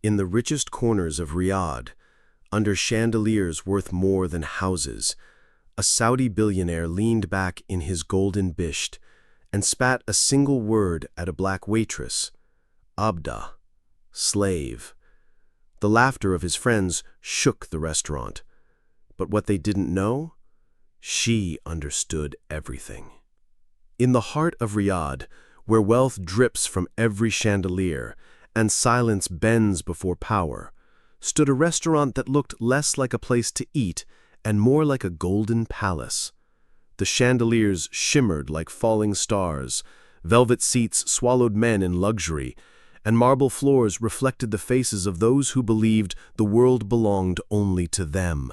In the richest corners of Riyadh, under chandeliers worth more than houses, a Saudi billionaire leaned back in his golden bisht and spat a single word at a black waitress, Abda, slave. The laughter of his friends shook the restaurant. But what they didn't know? She understood everything. In the heart of Riyadh, where wealth drips from every chandelier and silence bends before power, stood a restaurant that looked less like a place to eat and more like a golden palace. The chandeliers shimmered like falling stars, velvet seats swallowed men in luxury, and marble floors reflected the faces of those who believed the world belonged only to them.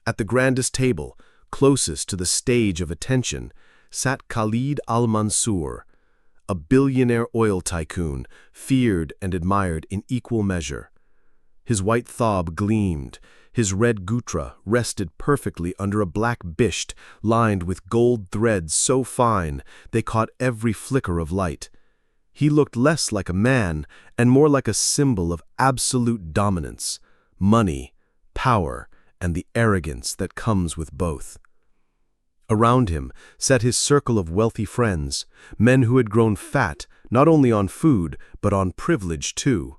At the grandest table, closest to the stage of attention, sat Khalid al-Mansour, a billionaire oil tycoon, feared and admired in equal measure. His white thob gleamed, his red gutra rested perfectly under a black bisht lined with gold threads so fine they caught every flicker of light. He looked less like a man and more like a symbol of absolute dominance, money, power, and the arrogance that comes with both. Around him sat his circle of wealthy friends, men who had grown fat not only on food but on privilege too.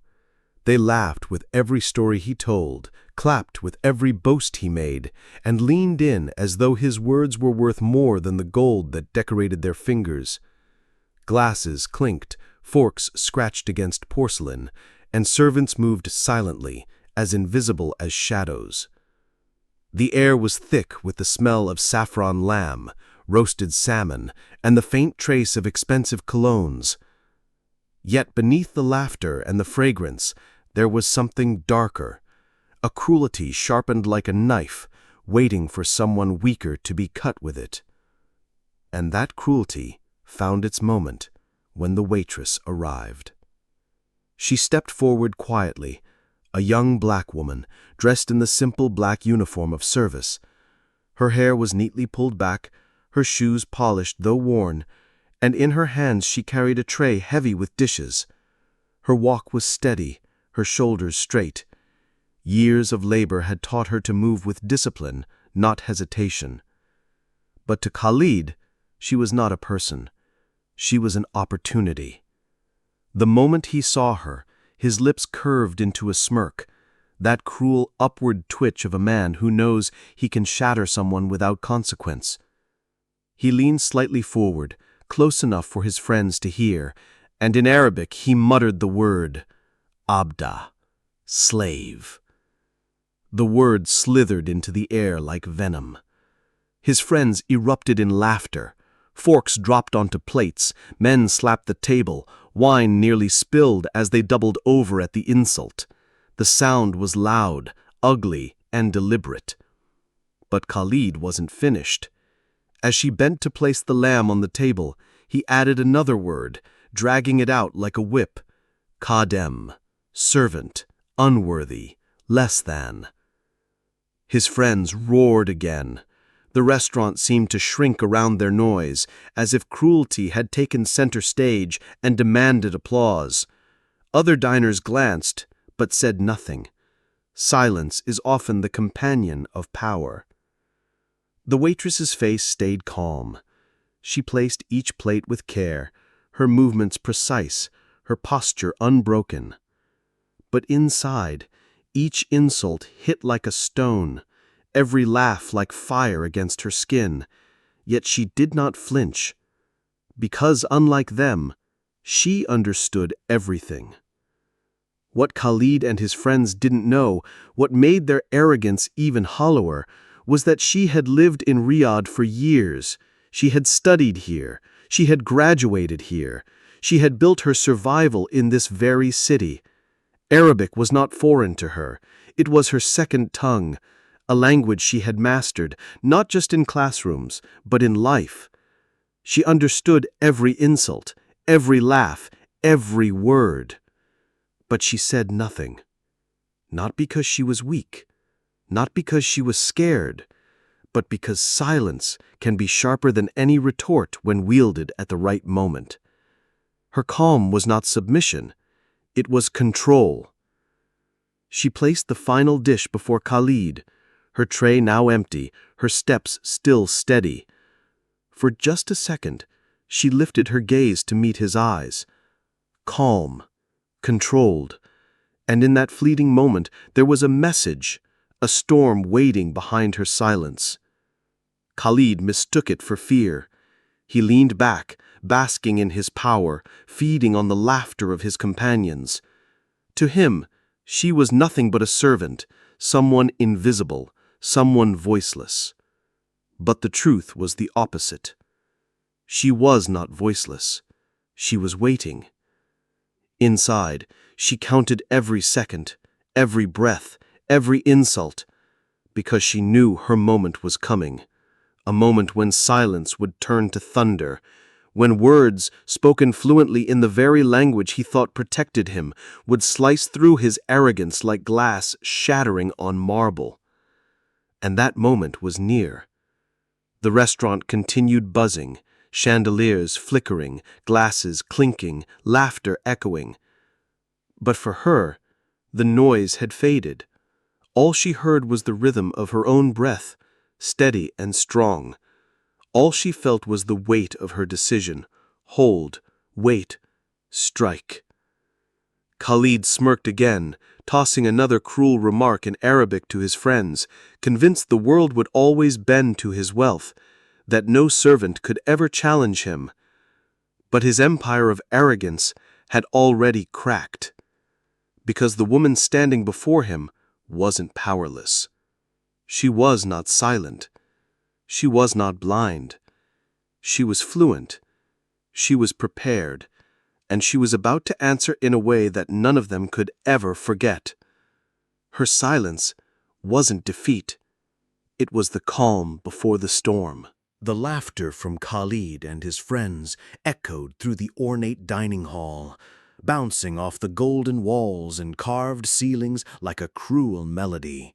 They laughed with every story he told, clapped with every boast he made, and leaned in as though his words were worth more than the gold that decorated their fingers. Glasses clinked, forks scratched against porcelain, and servants moved silently, as invisible as shadows. The air was thick with the smell of saffron lamb, roasted salmon, and the faint trace of expensive colognes. Yet beneath the laughter and the fragrance, there was something darker, a cruelty sharpened like a knife, waiting for someone weaker to be cut with it. And that cruelty found its moment when the waitress arrived. She stepped forward quietly, a young black woman, dressed in the simple black uniform of service. Her hair was neatly pulled back, her shoes polished though worn, and in her hands she carried a tray heavy with dishes. Her walk was steady, her shoulders straight. Years of labor had taught her to move with discipline, not hesitation. But to Khalid, she was not a person. She was an opportunity. The moment he saw her, his lips curved into a smirk, that cruel upward twitch of a man who knows he can shatter someone without consequence. He leaned slightly forward, close enough for his friends to hear, and in Arabic he muttered the word, Abda, slave. The word slithered into the air like venom. His friends erupted in laughter. Forks dropped onto plates, men slapped the table, wine nearly spilled as they doubled over at the insult. The sound was loud, ugly, and deliberate. But Khalid wasn't finished. As she bent to place the lamb on the table, he added another word, dragging it out like a whip. Kadem, servant, unworthy, less than. His friends roared again. The restaurant seemed to shrink around their noise, as if cruelty had taken center stage and demanded applause. Other diners glanced, but said nothing. Silence is often the companion of power. The waitress's face stayed calm. She placed each plate with care, her movements precise, her posture unbroken. But inside, each insult hit like a stone, every laugh like fire against her skin, yet she did not flinch. Because, unlike them, she understood everything. What Khalid and his friends didn't know, what made their arrogance even hollower, was that she had lived in Riyadh for years. She had studied here. She had graduated here. She had built her survival in this very city. Arabic was not foreign to her. It was her second tongue, a language she had mastered, not just in classrooms, but in life. She understood every insult, every laugh, every word. But she said nothing. Not because she was weak, not because she was scared, but because silence can be sharper than any retort when wielded at the right moment. Her calm was not submission, it was control. She placed the final dish before Khalid, her tray now empty, her steps still steady. For just a second, she lifted her gaze to meet his eyes. Calm, controlled, and in that fleeting moment there was a message, a storm waiting behind her silence. Khalid mistook it for fear. He leaned back, basking in his power, feeding on the laughter of his companions. To him, she was nothing but a servant, someone invisible, someone voiceless. But the truth was the opposite. She was not voiceless. She was waiting. Inside, she counted every second, every breath, every insult, because she knew her moment was coming, a moment when silence would turn to thunder, when words, spoken fluently in the very language he thought protected him, would slice through his arrogance like glass shattering on marble. And that moment was near. The restaurant continued buzzing, chandeliers flickering, glasses clinking, laughter echoing. But for her, the noise had faded. All she heard was the rhythm of her own breath, steady and strong. All she felt was the weight of her decision. Hold, wait, strike. Khalid smirked again, tossing another cruel remark in Arabic to his friends, convinced the world would always bend to his wealth, that no servant could ever challenge him. But his empire of arrogance had already cracked, because the woman standing before him wasn't powerless. She was not silent. She was not blind. She was fluent. She was prepared. And she was about to answer in a way that none of them could ever forget. Her silence wasn't defeat. It was the calm before the storm. The laughter from Khalid and his friends echoed through the ornate dining hall, bouncing off the golden walls and carved ceilings like a cruel melody.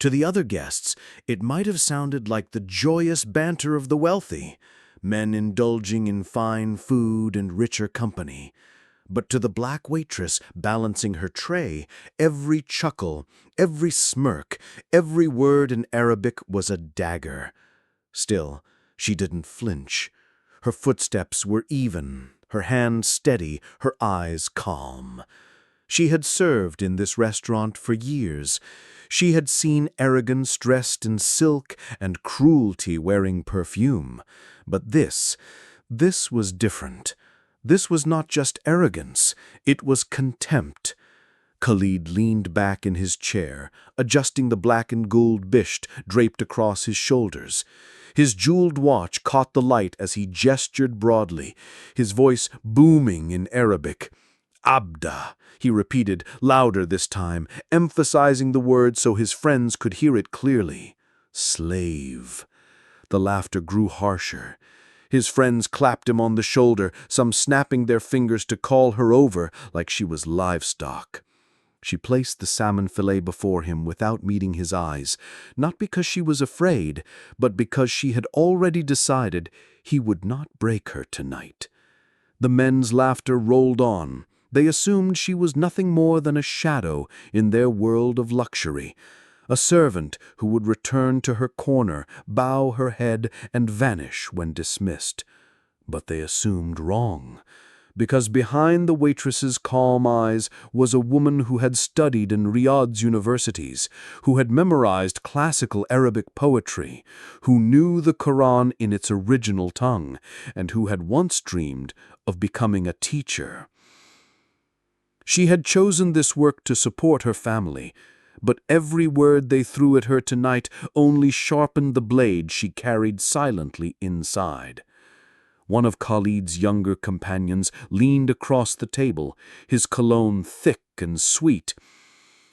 To the other guests, it might have sounded like the joyous banter of the wealthy, men indulging in fine food and richer company. But to the black waitress balancing her tray, every chuckle, every smirk, every word in Arabic was a dagger. Still, she didn't flinch. Her footsteps were even, her hand steady, her eyes calm. She had served in this restaurant for years. She had seen arrogance dressed in silk and cruelty wearing perfume. But this was different. This was not just arrogance, it was contempt. Khalid leaned back in his chair, adjusting the black and gold bisht draped across his shoulders. His jeweled watch caught the light as he gestured broadly, his voice booming in Arabic. Abda, he repeated, louder this time, emphasizing the word so his friends could hear it clearly. Slave. The laughter grew harsher. His friends clapped him on the shoulder, some snapping their fingers to call her over like she was livestock. She placed the salmon fillet before him without meeting his eyes, not because she was afraid, but because she had already decided he would not break her tonight. The men's laughter rolled on. They assumed she was nothing more than a shadow in their world of luxury, a servant who would return to her corner, bow her head, and vanish when dismissed. But they assumed wrong, because behind the waitress's calm eyes was a woman who had studied in Riyadh's universities, who had memorized classical Arabic poetry, who knew the Quran in its original tongue, and who had once dreamed of becoming a teacher. She had chosen this work to support her family, but every word they threw at her tonight only sharpened the blade she carried silently inside. One of Khalid's younger companions leaned across the table, his cologne thick and sweet.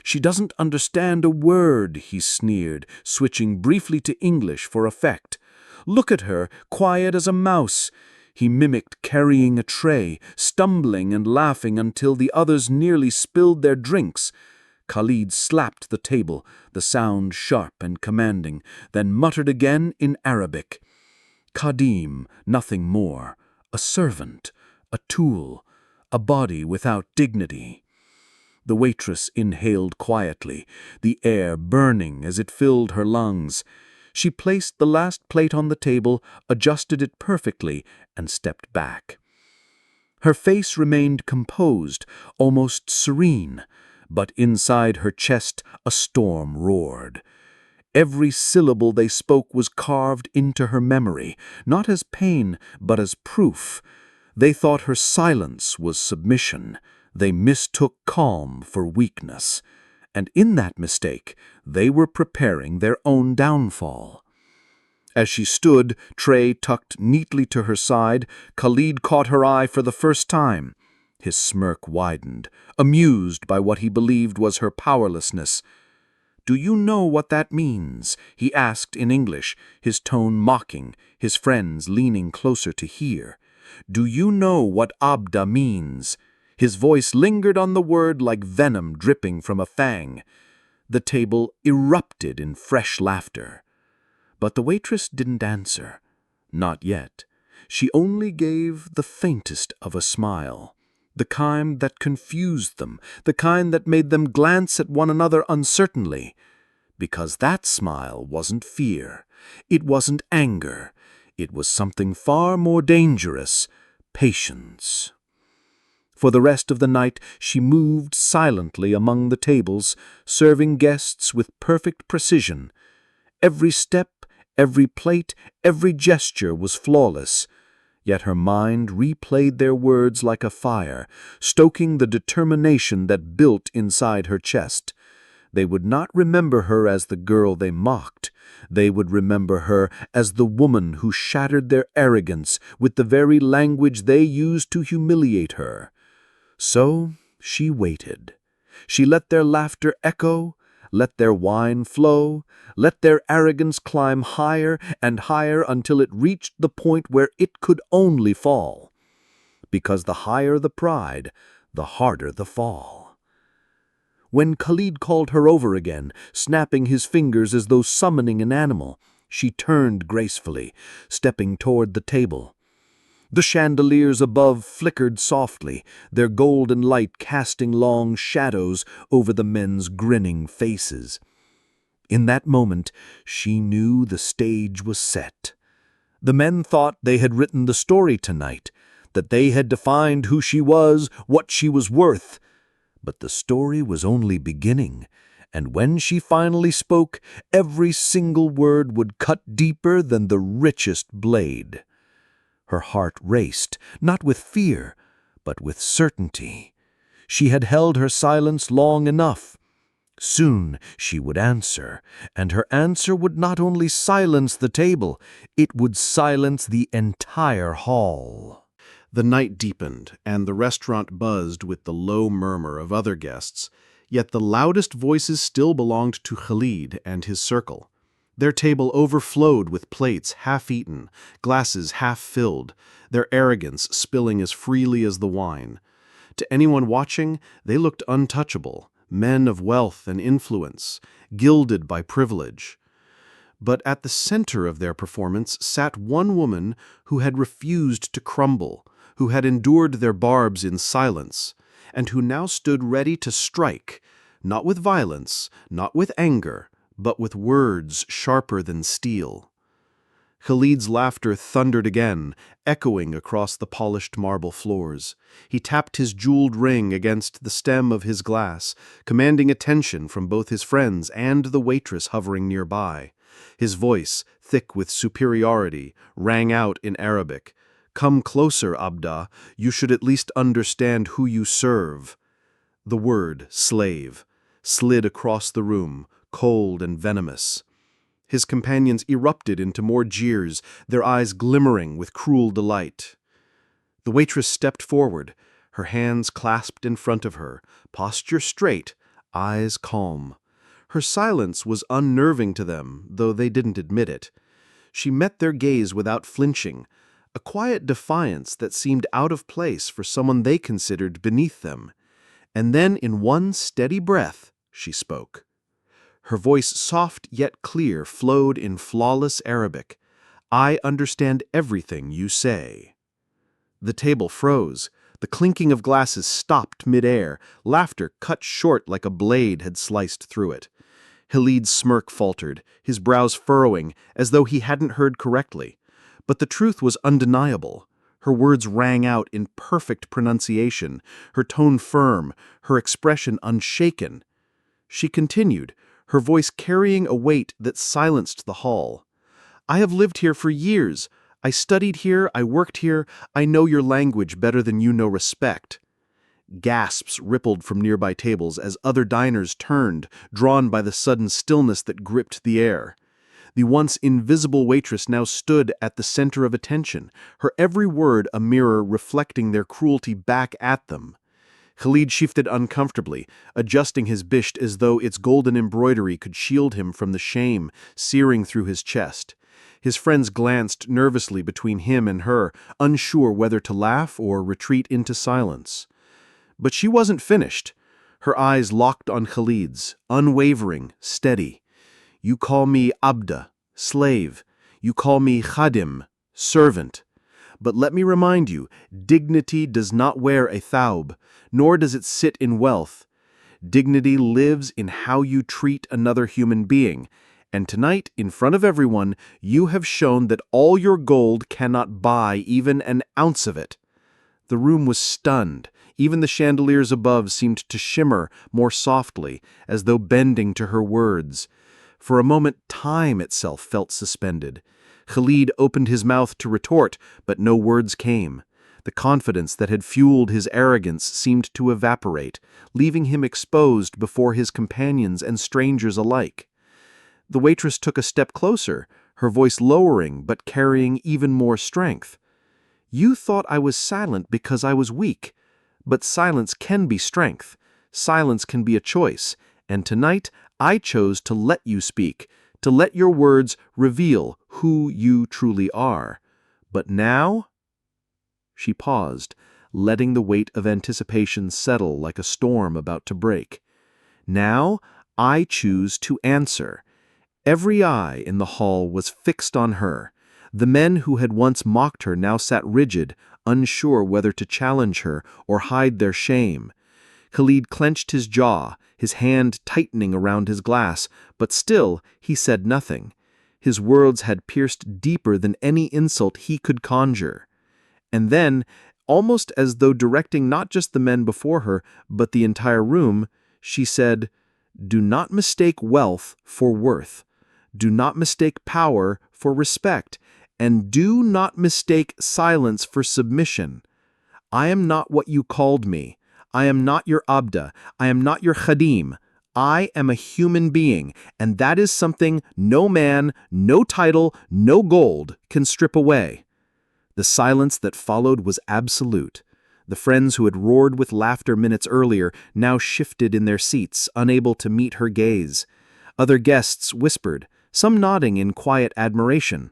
"She doesn't understand a word," he sneered, switching briefly to English for effect. "Look at her, quiet as a mouse." He mimicked carrying a tray, stumbling and laughing until the others nearly spilled their drinks. Khalid slapped the table, the sound sharp and commanding, then muttered again in Arabic. Khadim, nothing more, a servant, a tool, a body without dignity. The waitress inhaled quietly, the air burning as it filled her lungs. She placed the last plate on the table, adjusted it perfectly, and stepped back. Her face remained composed, almost serene, but inside her chest a storm roared. Every syllable they spoke was carved into her memory, not as pain, but as proof. They thought her silence was submission. They mistook calm for weakness. And in that mistake, they were preparing their own downfall. As she stood, tray tucked neatly to her side, Khalid caught her eye for the first time. His smirk widened, amused by what he believed was her powerlessness. "Do you know what that means?" he asked in English, his tone mocking, his friends leaning closer to hear. "Do you know what Abda means?" His voice lingered on the word like venom dripping from a fang. The table erupted in fresh laughter. But the waitress didn't answer. Not yet. She only gave the faintest of a smile, the kind that confused them, the kind that made them glance at one another uncertainly. Because that smile wasn't fear. It wasn't anger. It was something far more dangerous: patience. For the rest of the night, she moved silently among the tables, serving guests with perfect precision. Every step, every plate, every gesture was flawless. Yet her mind replayed their words like a fire, stoking the determination that built inside her chest. They would not remember her as the girl they mocked. They would remember her as the woman who shattered their arrogance with the very language they used to humiliate her. So she waited. She let their laughter echo, let their wine flow, let their arrogance climb higher and higher until it reached the point where it could only fall. Because the higher the pride, the harder the fall. When Khalid called her over again, snapping his fingers as though summoning an animal, she turned gracefully, stepping toward the table. The chandeliers above flickered softly, their golden light casting long shadows over the men's grinning faces. In that moment, she knew the stage was set. The men thought they had written the story tonight, that they had defined who she was, what she was worth. But the story was only beginning, and when she finally spoke, every single word would cut deeper than the richest blade. Her heart raced, not with fear, but with certainty. She had held her silence long enough. Soon she would answer, and her answer would not only silence the table, it would silence the entire hall. The night deepened, and the restaurant buzzed with the low murmur of other guests, yet the loudest voices still belonged to Khalid and his circle. Their table overflowed with plates half-eaten, glasses half-filled, their arrogance spilling as freely as the wine. To anyone watching, they looked untouchable, men of wealth and influence, gilded by privilege. But at the center of their performance sat one woman who had refused to crumble, who had endured their barbs in silence, and who now stood ready to strike, not with violence, not with anger, but with words sharper than steel. Khalid's laughter thundered again, echoing across the polished marble floors. He tapped his jeweled ring against the stem of his glass, commanding attention from both his friends and the waitress hovering nearby. His voice, thick with superiority, rang out in Arabic. "Come closer, Abda. You should at least understand who you serve." The word, slave, slid across the room, cold and venomous. His companions erupted into more jeers, their eyes glimmering with cruel delight. The waitress stepped forward, her hands clasped in front of her, posture straight, eyes calm. Her silence was unnerving to them, though they didn't admit it. She met their gaze without flinching, a quiet defiance that seemed out of place for someone they considered beneath them. And then, in one steady breath, she spoke. Her voice, soft yet clear, flowed in flawless Arabic. "I understand everything you say." The table froze. The clinking of glasses stopped midair, laughter cut short like a blade had sliced through it. Khalid's smirk faltered, his brows furrowing, as though he hadn't heard correctly. But the truth was undeniable. Her words rang out in perfect pronunciation, her tone firm, her expression unshaken. She continued, her voice carrying a weight that silenced the hall. "I have lived here for years. I studied here, I worked here, I know your language better than you know respect." Gasps rippled from nearby tables as other diners turned, drawn by the sudden stillness that gripped the air. The once invisible waitress now stood at the center of attention, her every word a mirror reflecting their cruelty back at them. Khalid shifted uncomfortably, adjusting his bisht as though its golden embroidery could shield him from the shame searing through his chest. His friends glanced nervously between him and her, unsure whether to laugh or retreat into silence. But she wasn't finished. Her eyes locked on Khalid's, unwavering, steady. "You call me abda, slave. You call me khadim, servant. But let me remind you, dignity does not wear a thawb, nor does it sit in wealth. Dignity lives in how you treat another human being. And tonight, in front of everyone, you have shown that all your gold cannot buy even an ounce of it." The room was stunned. Even the chandeliers above seemed to shimmer more softly, as though bending to her words. For a moment, time itself felt suspended. Khalid opened his mouth to retort, but no words came. The confidence that had fueled his arrogance seemed to evaporate, leaving him exposed before his companions and strangers alike. The waitress took a step closer, her voice lowering but carrying even more strength. "You thought I was silent because I was weak. But silence can be strength. Silence can be a choice. And tonight, I chose to let you speak, to let your words reveal who you truly are. But now—" She paused, letting the weight of anticipation settle like a storm about to break. "Now, I choose to answer." Every eye in the hall was fixed on her. The men who had once mocked her now sat rigid, unsure whether to challenge her or hide their shame. Khalid clenched his jaw, his hand tightening around his glass, but still he said nothing. His words had pierced deeper than any insult he could conjure. And then, almost as though directing not just the men before her, but the entire room, she said, "Do not mistake wealth for worth. Do not mistake power for respect. And do not mistake silence for submission. I am not what you called me. I am not your abda. I am not your khadim. I am a human being, and that is something no man, no title, no gold can strip away." The silence that followed was absolute. The friends who had roared with laughter minutes earlier now shifted in their seats, unable to meet her gaze. Other guests whispered, some nodding in quiet admiration.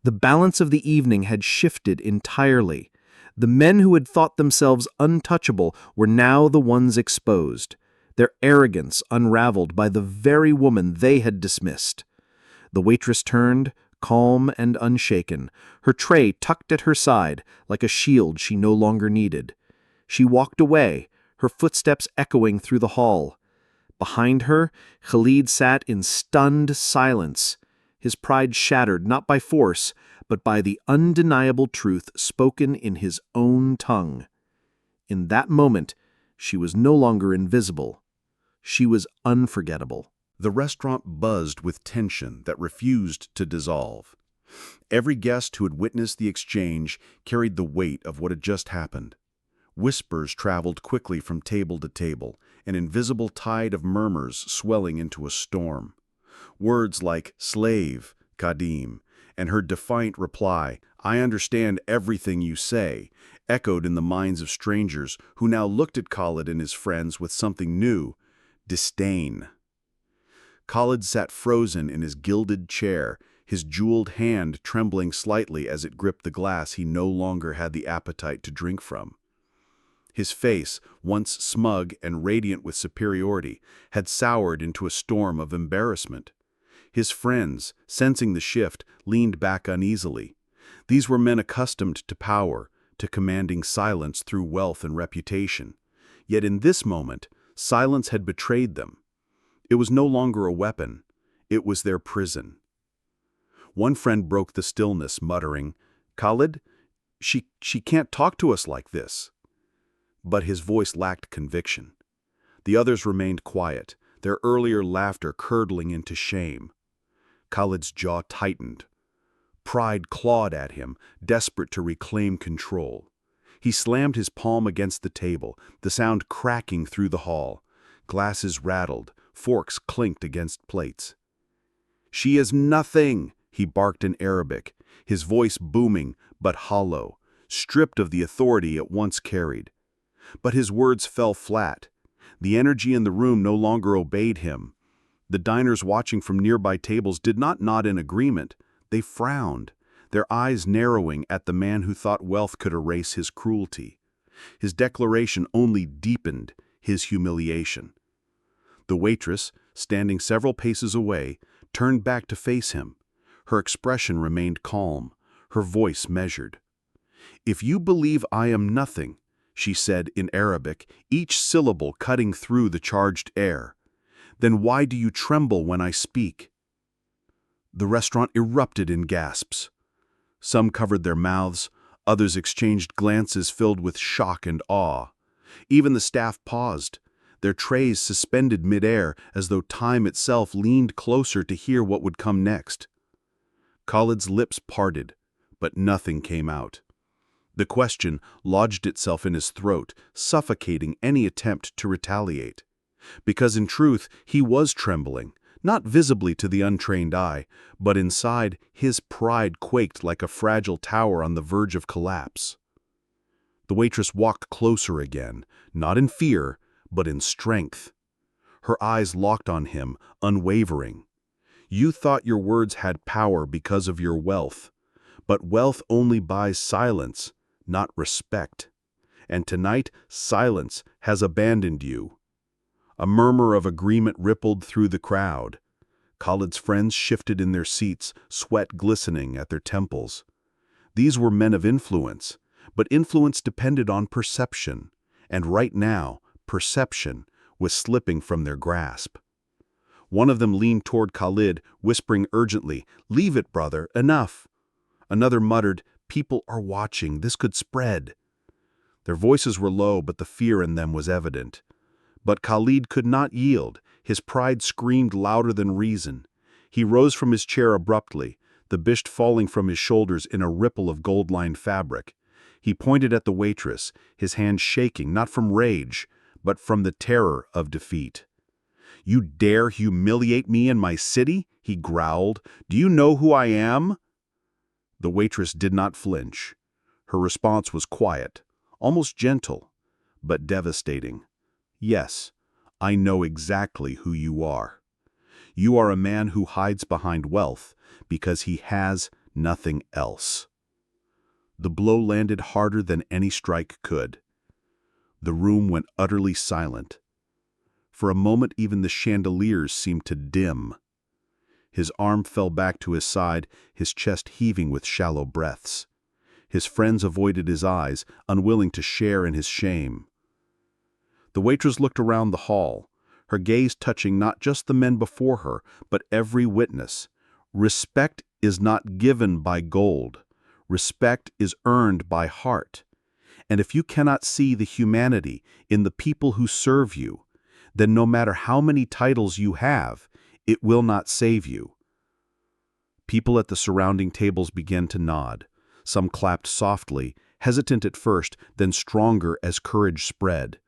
The balance of the evening had shifted entirely. The men who had thought themselves untouchable were now the ones exposed, their arrogance unraveled by the very woman they had dismissed. The waitress turned, calm and unshaken, her tray tucked at her side like a shield she no longer needed. She walked away, her footsteps echoing through the hall. Behind her, Khalid sat in stunned silence, his pride shattered not by force, but by the undeniable truth spoken in his own tongue. In that moment, she was no longer invisible. She was unforgettable. The restaurant buzzed with tension that refused to dissolve. Every guest who had witnessed the exchange carried the weight of what had just happened. Whispers traveled quickly from table to table, an invisible tide of murmurs swelling into a storm. Words like slave, Kadim, and her defiant reply, "I understand everything you say," echoed in the minds of strangers who now looked at Khalid and his friends with something new: disdain. Khalid sat frozen in his gilded chair, his jeweled hand trembling slightly as it gripped the glass he no longer had the appetite to drink from. His face, once smug and radiant with superiority, had soured into a storm of embarrassment. His friends, sensing the shift, leaned back uneasily. These were men accustomed to power, to commanding silence through wealth and reputation. Yet in this moment, silence had betrayed them. It was no longer a weapon. It was their prison. One friend broke the stillness, muttering, "Khalid, she can't talk to us like this." But his voice lacked conviction. The others remained quiet, their earlier laughter curdling into shame. Khalid's jaw tightened. Pride clawed at him, desperate to reclaim control. He slammed his palm against the table, the sound cracking through the hall. Glasses rattled, forks clinked against plates. "She is nothing," he barked in Arabic, his voice booming but hollow, stripped of the authority it once carried. But his words fell flat. The energy in the room no longer obeyed him. The diners watching from nearby tables did not nod in agreement. They frowned, their eyes narrowing at the man who thought wealth could erase his cruelty. His declaration only deepened his humiliation. The waitress, standing several paces away, turned back to face him. Her expression remained calm, her voice measured. "If you believe I am nothing," she said in Arabic, each syllable cutting through the charged air, "then why do you tremble when I speak?" The restaurant erupted in gasps. Some covered their mouths, others exchanged glances filled with shock and awe. Even the staff paused, their trays suspended midair as though time itself leaned closer to hear what would come next. Khalid's lips parted, but nothing came out. The question lodged itself in his throat, suffocating any attempt to retaliate. Because in truth, he was trembling, not visibly to the untrained eye, but inside, his pride quaked like a fragile tower on the verge of collapse. The waitress walked closer again, not in fear, but in strength. Her eyes locked on him, unwavering. "You thought your words had power because of your wealth, but wealth only buys silence, not respect. And tonight, silence has abandoned you." A murmur of agreement rippled through the crowd. Khalid's friends shifted in their seats, sweat glistening at their temples. These were men of influence, but influence depended on perception, and right now, perception was slipping from their grasp. One of them leaned toward Khalid, whispering urgently, "Leave it, brother, enough." Another muttered, "People are watching, this could spread." Their voices were low, but the fear in them was evident. But Khalid could not yield. His pride screamed louder than reason. He rose from his chair abruptly, the bisht falling from his shoulders in a ripple of gold-lined fabric. He pointed at the waitress, his hand shaking, not from rage, but from the terror of defeat. "You dare humiliate me in my city?" he growled. "Do you know who I am?" The waitress did not flinch. Her response was quiet, almost gentle, but devastating. "Yes, I know exactly who you are. You are a man who hides behind wealth because he has nothing else." The blow landed harder than any strike could. The room went utterly silent. For a moment even the chandeliers seemed to dim. His arm fell back to his side, his chest heaving with shallow breaths. His friends avoided his eyes, unwilling to share in his shame. The waitress looked around the hall, her gaze touching not just the men before her, but every witness. Respect is not given by gold. Respect is earned by heart. And if you cannot see the humanity in the people who serve you, then no matter how many titles you have, it will not save you. People at the surrounding tables began to nod. Some clapped softly, hesitant at first, then stronger as courage spread.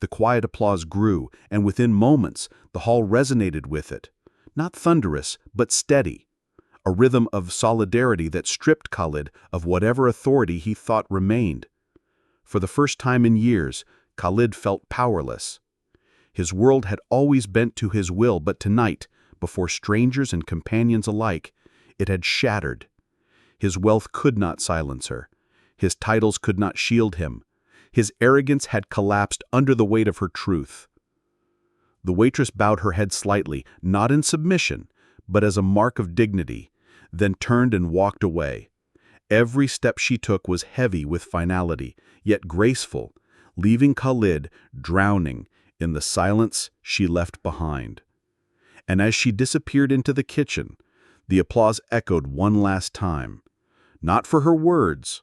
The quiet applause grew, and within moments, the hall resonated with it. Not thunderous, but steady. A rhythm of solidarity that stripped Khalid of whatever authority he thought remained. For the first time in years, Khalid felt powerless. His world had always bent to his will, but tonight, before strangers and companions alike, it had shattered. His wealth could not silence her. His titles could not shield him. His arrogance had collapsed under the weight of her truth. The waitress bowed her head slightly, not in submission, but as a mark of dignity, then turned and walked away. Every step she took was heavy with finality, yet graceful, leaving Khalid drowning in the silence she left behind. And as she disappeared into the kitchen, the applause echoed one last time, not for her words,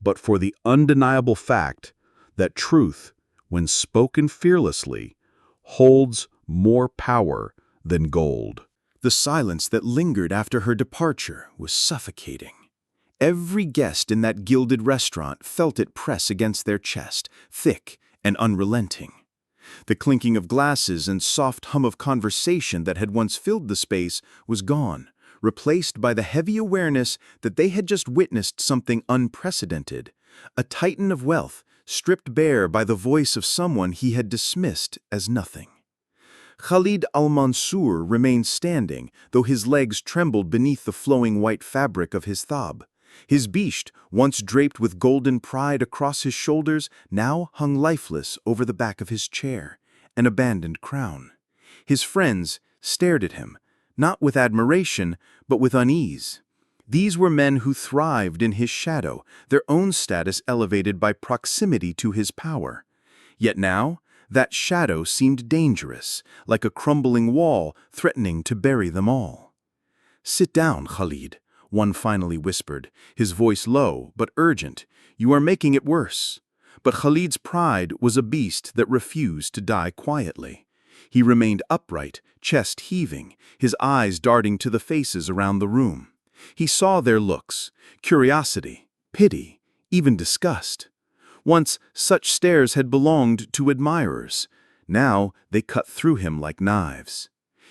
but for the undeniable fact that truth, when spoken fearlessly, holds more power than gold. The silence that lingered after her departure was suffocating. Every guest in that gilded restaurant felt it press against their chest, thick and unrelenting. The clinking of glasses and soft hum of conversation that had once filled the space was gone, replaced by the heavy awareness that they had just witnessed something unprecedented, a titan of wealth stripped bare by the voice of someone he had dismissed as nothing. Khalid al-Mansour remained standing, though his legs trembled beneath the flowing white fabric of his thab. His bisht, once draped with golden pride across his shoulders, now hung lifeless over the back of his chair, an abandoned crown. His friends stared at him, not with admiration, but with unease. These were men who thrived in his shadow, their own status elevated by proximity to his power. Yet now, that shadow seemed dangerous, like a crumbling wall threatening to bury them all. "Sit down, Khalid," one finally whispered, his voice low but urgent. "You are making it worse." But Khalid's pride was a beast that refused to die quietly. He remained upright, chest heaving, his eyes darting to the faces around the room. He saw their looks, curiosity, pity, even disgust. Once such stares had belonged to admirers. Now they cut through him like knives.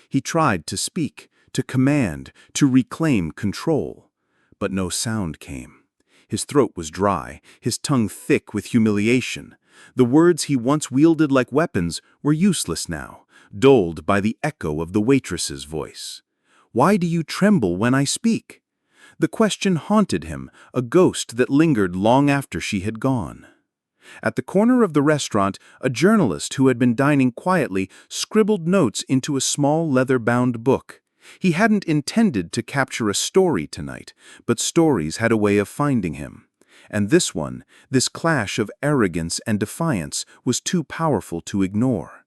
He tried to speak, to command, to reclaim control. But no sound came. His throat was dry, his tongue thick with humiliation. The words he once wielded like weapons were useless now, dulled by the echo of the waitress's voice. "Why do you tremble when I speak?" The question haunted him, a ghost that lingered long after she had gone. At the corner of the restaurant, a journalist who had been dining quietly scribbled notes into a small leather-bound book. He hadn't intended to capture a story tonight, but stories had a way of finding him. And this one, this clash of arrogance and defiance, was too powerful to ignore.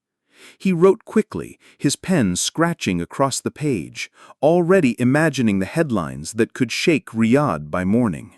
He wrote quickly, his pen scratching across the page, already imagining the headlines that could shake Riyadh by morning.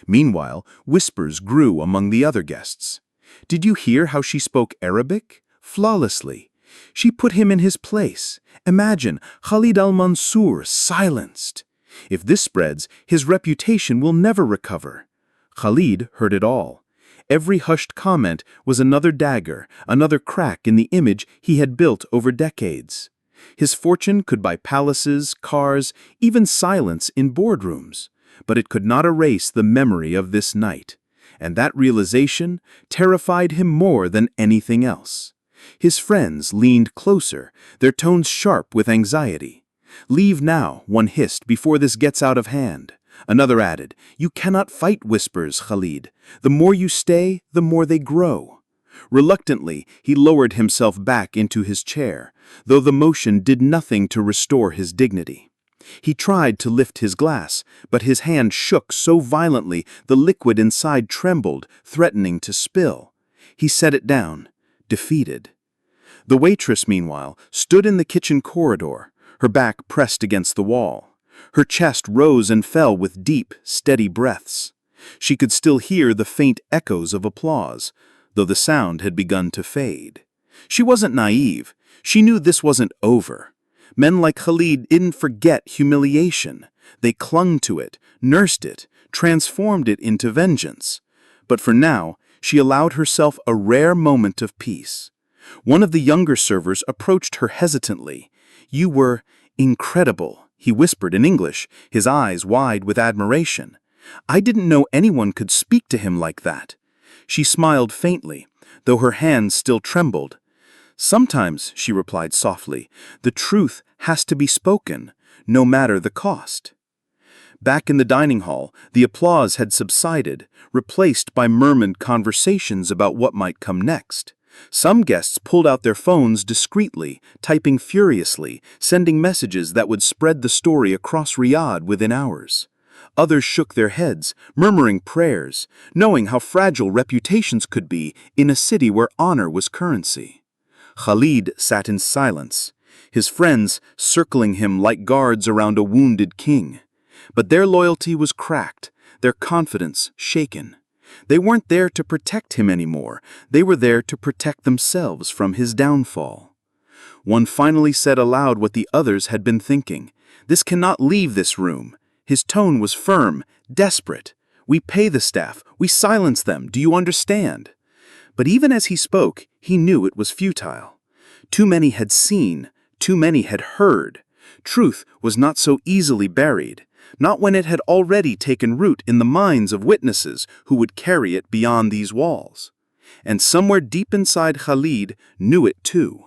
Meanwhile, whispers grew among the other guests. "Did you hear how she spoke Arabic? Flawlessly. She put him in his place. Imagine, Khalid al-Mansour silenced. If this spreads, his reputation will never recover." Khalid heard it all. Every hushed comment was another dagger, another crack in the image he had built over decades. His fortune could buy palaces, cars, even silence in boardrooms. But it could not erase the memory of this night, and that realization terrified him more than anything else. His friends leaned closer, their tones sharp with anxiety. "Leave now," one hissed, "before this gets out of hand." Another added, "You cannot fight whispers, Khalid. The more you stay, the more they grow." Reluctantly, he lowered himself back into his chair, though the motion did nothing to restore his dignity. He tried to lift his glass, but his hand shook so violently the liquid inside trembled, threatening to spill. He set it down, defeated. The waitress, meanwhile, stood in the kitchen corridor, her back pressed against the wall. Her chest rose and fell with deep, steady breaths. She could still hear the faint echoes of applause, though the sound had begun to fade. She wasn't naive. She knew this wasn't over. Men like Khalid didn't forget humiliation. They clung to it, nursed it, transformed it into vengeance. But for now, she allowed herself a rare moment of peace. One of the younger servers approached her hesitantly. "You were incredible," he whispered in English, his eyes wide with admiration. "I didn't know anyone could speak to him like that." She smiled faintly, though her hands still trembled. "Sometimes," she replied softly, "the truth has to be spoken, no matter the cost." Back in the dining hall, the applause had subsided, replaced by murmured conversations about what might come next. Some guests pulled out their phones discreetly, typing furiously, sending messages that would spread the story across Riyadh within hours. Others shook their heads, murmuring prayers, knowing how fragile reputations could be in a city where honor was currency. Khalid sat in silence, his friends circling him like guards around a wounded king. But their loyalty was cracked, their confidence shaken. They weren't there to protect him anymore. They were there to protect themselves from his downfall. One finally said aloud what the others had been thinking. "This cannot leave this room." His tone was firm, desperate. "We pay the staff. We silence them. Do you understand?" But even as he spoke, he knew it was futile. Too many had seen. Too many had heard. Truth was not so easily buried, not when it had already taken root in the minds of witnesses who would carry it beyond these walls. And somewhere deep inside Khalid knew it too.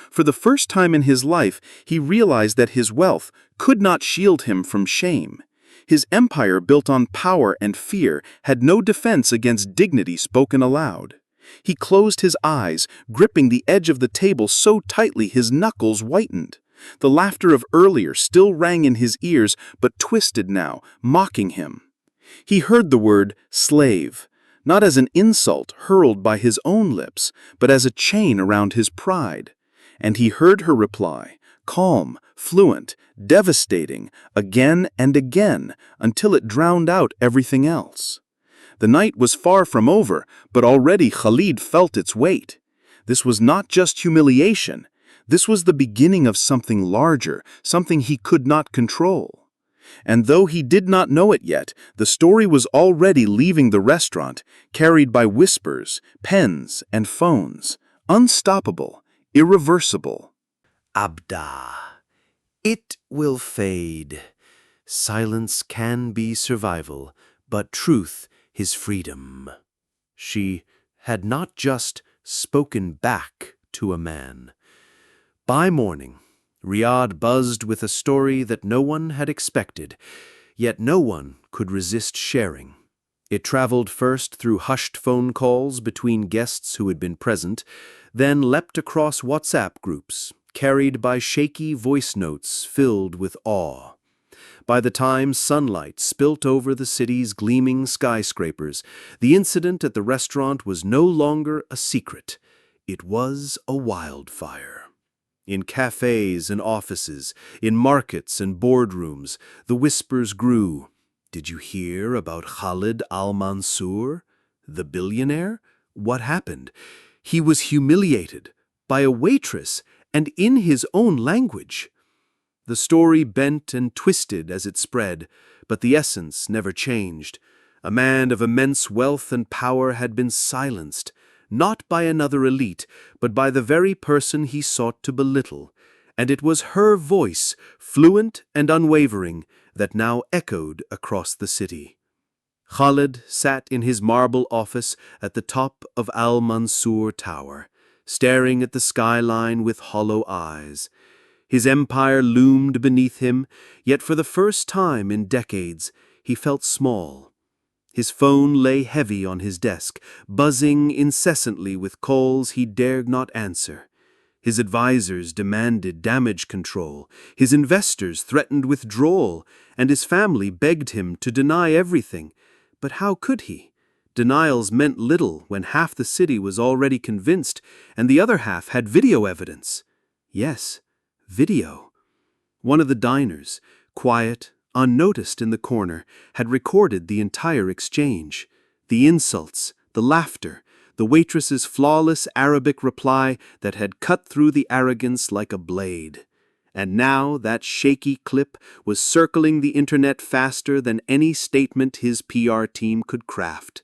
For the first time in his life, he realized that his wealth could not shield him from shame. His empire, built on power and fear, had no defense against dignity spoken aloud. He closed his eyes, gripping the edge of the table so tightly his knuckles whitened. The laughter of earlier still rang in his ears, but twisted now, mocking him. He heard the word slave, not as an insult hurled by his own lips, but as a chain around his pride. And he heard her reply, calm, fluent, devastating, again and again, until it drowned out everything else. The night was far from over, but already Khalid felt its weight. This was not just humiliation. This was the beginning of something larger, something he could not control. And though he did not know it yet, the story was already leaving the restaurant, carried by whispers, pens, and phones. Unstoppable, irreversible. Abda. It will fade. Silence can be survival, but truth his freedom. She had not just spoken back to a man. By morning, Riyadh buzzed with a story that no one had expected, yet no one could resist sharing. It traveled first through hushed phone calls between guests who had been present, then leapt across WhatsApp groups, carried by shaky voice notes filled with awe. By the time sunlight spilt over the city's gleaming skyscrapers, the incident at the restaurant was no longer a secret. It was a wildfire. In cafes and offices, in markets and boardrooms, the whispers grew. Did you hear about Khalid al-Mansour, the billionaire? What happened? He was humiliated by a waitress and in his own language. The story bent and twisted as it spread, but the essence never changed. A man of immense wealth and power had been silenced, not by another elite, but by the very person he sought to belittle. And it was her voice, fluent and unwavering, that now echoed across the city. Khalid sat in his marble office at the top of Al-Mansour Tower, staring at the skyline with hollow eyes. His empire loomed beneath him, yet for the first time in decades, he felt small. His phone lay heavy on his desk, buzzing incessantly with calls he dared not answer. His advisors demanded damage control, his investors threatened withdrawal, and his family begged him to deny everything. But how could he? Denials meant little when half the city was already convinced, and the other half had video evidence. Yes, video. One of the diners, quiet, unnoticed in the corner, had recorded the entire exchange. The insults, the laughter, the waitress's flawless Arabic reply that had cut through the arrogance like a blade. And now that shaky clip was circling the internet faster than any statement his PR team could craft.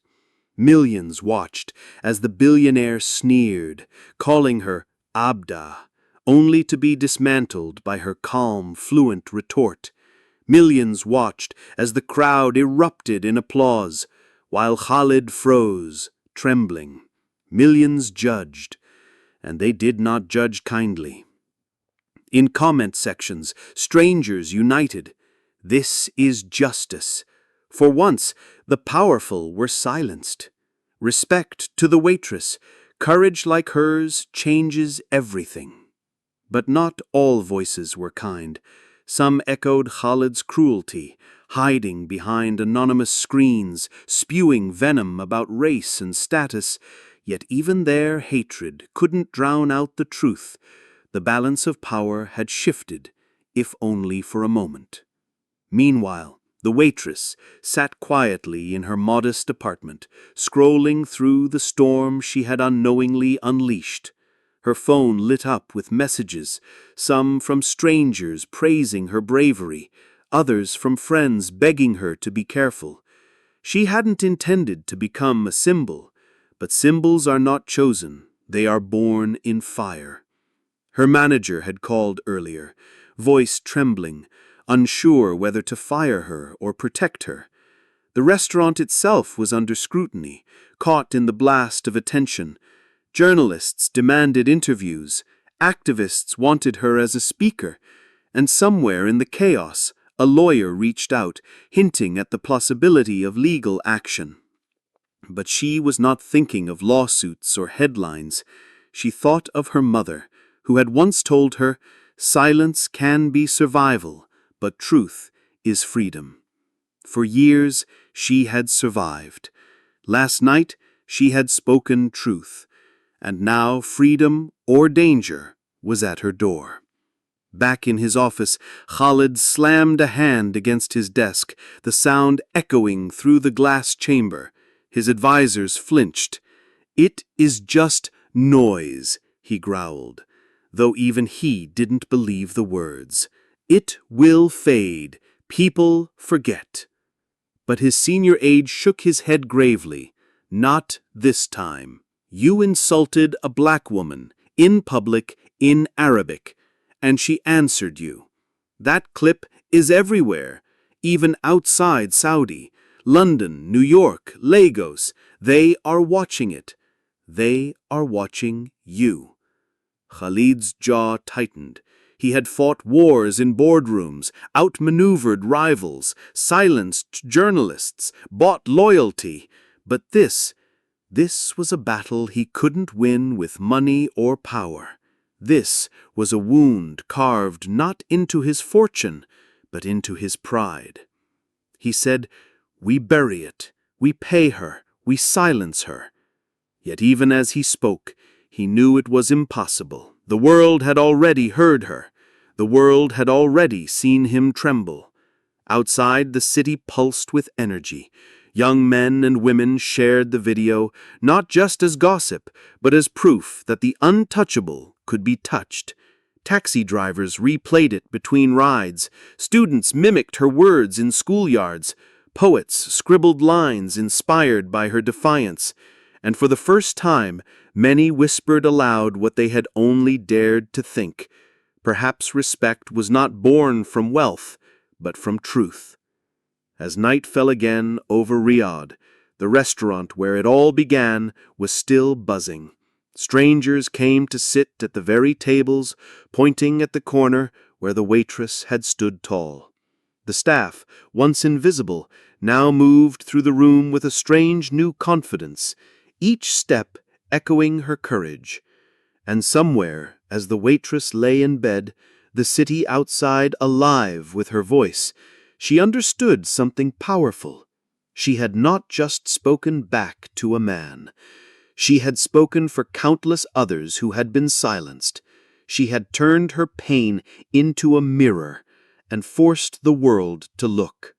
Millions watched as the billionaire sneered, calling her Abda, only to be dismantled by her calm, fluent retort. Millions watched as the crowd erupted in applause, while Khalid froze, trembling. Millions judged, and they did not judge kindly. In comment sections, strangers united. This is justice. For once, the powerful were silenced. Respect to the waitress. Courage like hers changes everything. But not all voices were kind. Some echoed Khalid's cruelty, hiding behind anonymous screens, spewing venom about race and status, yet even their hatred couldn't drown out the truth. The balance of power had shifted, if only for a moment. Meanwhile, the waitress sat quietly in her modest apartment, scrolling through the storm she had unknowingly unleashed. Her phone lit up with messages, some from strangers praising her bravery, others from friends begging her to be careful. She hadn't intended to become a symbol, but symbols are not chosen, they are born in fire. Her manager had called earlier, voice trembling, unsure whether to fire her or protect her. The restaurant itself was under scrutiny, caught in the blast of attention. Journalists demanded interviews, activists wanted her as a speaker, and somewhere in the chaos, a lawyer reached out, hinting at the possibility of legal action. But she was not thinking of lawsuits or headlines. She thought of her mother, who had once told her, "Silence can be survival, but truth is freedom." For years, she had survived. Last night, she had spoken truth. And now freedom or danger was at her door. Back in his office, Khalid slammed a hand against his desk, the sound echoing through the glass chamber. His advisors flinched. "It is just noise," he growled, though even he didn't believe the words. "It will fade. People forget." But his senior aide shook his head gravely. "Not this time. You insulted a black woman, in public, in Arabic, and she answered you. That clip is everywhere, even outside Saudi, London, New York, Lagos. They are watching it. They are watching you." Khalid's jaw tightened. He had fought wars in boardrooms, outmaneuvered rivals, silenced journalists, bought loyalty. But this was a battle he couldn't win with money or power. This was a wound carved not into his fortune, but into his pride. He said, "We bury it, we pay her, we silence her." Yet even as he spoke, he knew it was impossible. The world had already heard her. The world had already seen him tremble. Outside, the city pulsed with energy. Young men and women shared the video, not just as gossip, but as proof that the untouchable could be touched. Taxi drivers replayed it between rides. Students mimicked her words in schoolyards. Poets scribbled lines inspired by her defiance. And for the first time, many whispered aloud what they had only dared to think. Perhaps respect was not born from wealth, but from truth. As night fell again over Riyadh, the restaurant where it all began was still buzzing. Strangers came to sit at the very tables, pointing at the corner where the waitress had stood tall. The staff, once invisible, now moved through the room with a strange new confidence, each step echoing her courage. And somewhere, as the waitress lay in bed, the city outside alive with her voice, she understood something powerful. She had not just spoken back to a man. She had spoken for countless others who had been silenced. She had turned her pain into a mirror and forced the world to look.